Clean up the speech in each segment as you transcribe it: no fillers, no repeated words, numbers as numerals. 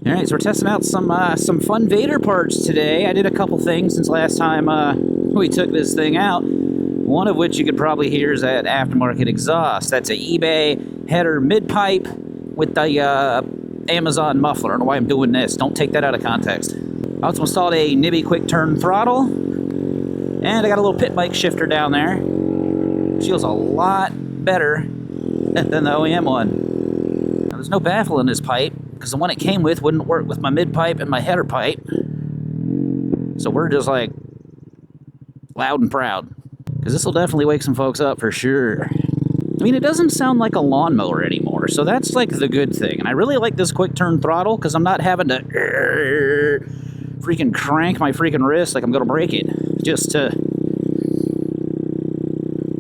All right, so we're testing out some fun Vader parts today. I did a couple things since last time we took this thing out. One of which you could probably hear is that aftermarket exhaust. That's an eBay header mid-pipe with the Amazon muffler. I don't know why I'm doing this. Don't take that out of context. I also installed a Nibby quick turn throttle. And I got a little pit bike shifter down there. Feels a lot better than the OEM one. Now, there's no baffle in this pipe, because the one it came with wouldn't work with my mid-pipe and my header pipe. So we're just like loud and proud, because this will definitely wake some folks up for sure. I mean, it doesn't sound like a lawnmower anymore, so that's like the good thing. And I really like this quick turn throttle, because I'm not having to freaking crank my freaking wrist like I'm gonna break it, just to,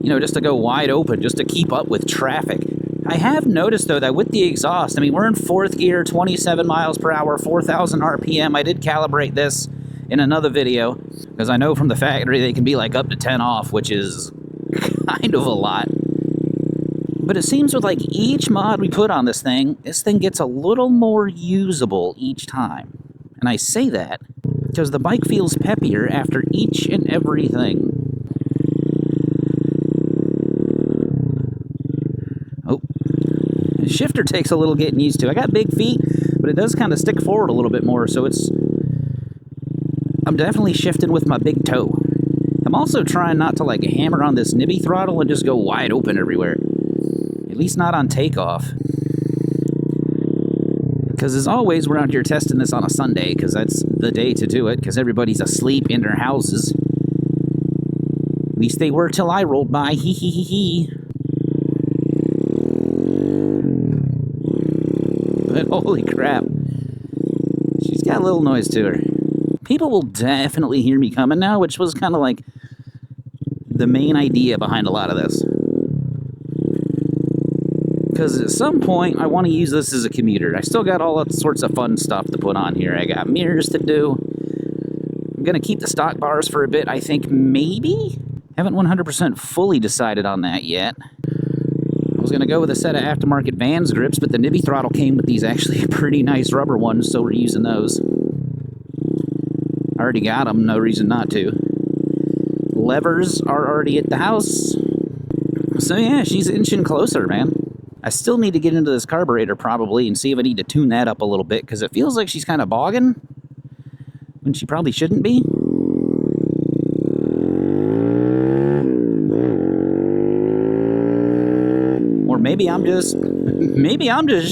you know, just to go wide open, just to keep up with traffic. I have noticed, though, that with the exhaust, I mean, we're in 4th gear, 27 miles per hour, 4,000 RPM. I did calibrate this in another video, because I know from the factory they can be like up to 10 off, which is kind of a lot. But it seems with like each mod we put on this thing gets a little more usable each time. And I say that because the bike feels peppier after each and everything. The shifter takes a little getting used to. I got big feet, but it does kind of stick forward a little bit more, so I'm definitely shifting with my big toe. I'm also trying not to like hammer on this Nibby throttle and just go wide open everywhere. At least not on takeoff. Because as always, we're out here testing this on a Sunday, because that's the day to do it, because everybody's asleep in their houses. At least they were till I rolled by, hee hee hee hee. But holy crap, she's got a little noise to her. People will definitely hear me coming now, which was kind of like the main idea behind a lot of this. Because at some point, I want to use this as a commuter. I still got all sorts of fun stuff to put on here. I got mirrors to do. I'm going to keep the stock bars for a bit, I think, maybe? Haven't 100% fully decided on that yet. I was going to go with a set of aftermarket Vans grips, but the Nibby throttle came with these actually pretty nice rubber ones, so we're using those. I already got them, no reason not to. Levers are already at the house. So yeah, she's inching closer, man. I still need to get into this carburetor probably and see if I need to tune that up a little bit, because it feels like she's kind of bogging when she probably shouldn't be. Or maybe I'm just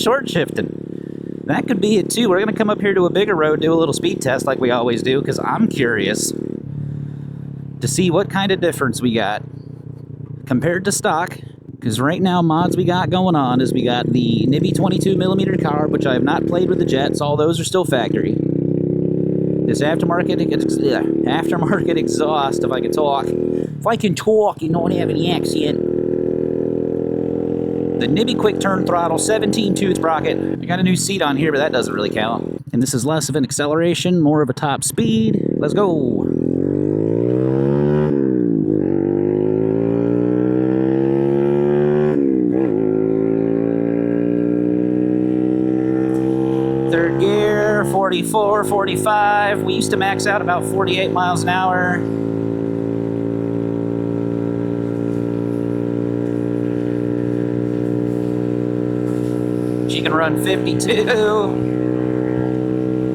short shifting. That could be it too. We're gonna come up here to a bigger road, do a little speed test like we always do, because I'm curious to see what kind of difference we got compared to stock. Because right now, mods we got going on is we got the Nibby 22mm carb, which I have not played with the jets. All those are still factory. This aftermarket exhaust, if I can talk. If I can talk and not have any accent. The Nibby quick turn throttle, 17-tooth sprocket. I got a new seat on here, but that doesn't really count. And this is less of an acceleration, more of a top speed. Let's go. Third gear, 44, 45. We used to max out about 48 miles an hour. She can run 52,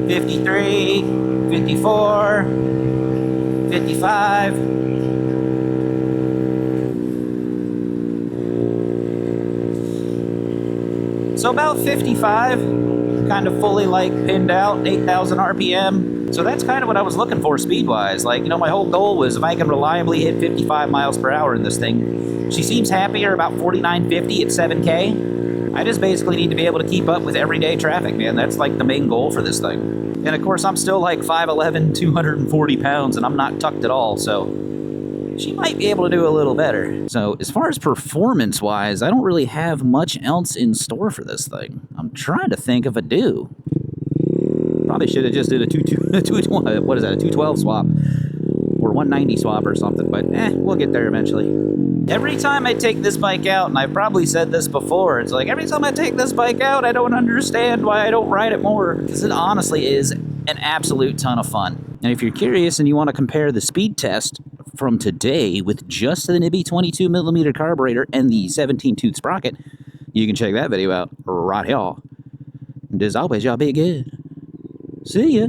53, 54, 55. So about 55, kind of fully like pinned out, 8,000 RPM. So that's kind of what I was looking for speed-wise. Like, you know, my whole goal was if I can reliably hit 55 miles per hour in this thing. She seems happier about 49.50 at 7K. I just basically need to be able to keep up with everyday traffic, man. That's like the main goal for this thing. And of course, I'm still like 5'11", 240 pounds, and I'm not tucked at all, so she might be able to do a little better. So as far as performance-wise, I don't really have much else in store for this thing. I'm trying to think if I do. Probably should have just did a 212 swap. Or 190 swap or something, but we'll get there eventually. Every time I take this bike out, and I've probably said this before, it's like every time I take this bike out, I don't understand why I don't ride it more. Because it honestly is an absolute ton of fun. And if you're curious and you want to compare the speed test from today with just the nibby 22mm carburetor and the 17-tooth sprocket, you can check that video out right here. And as always, y'all be good. See ya.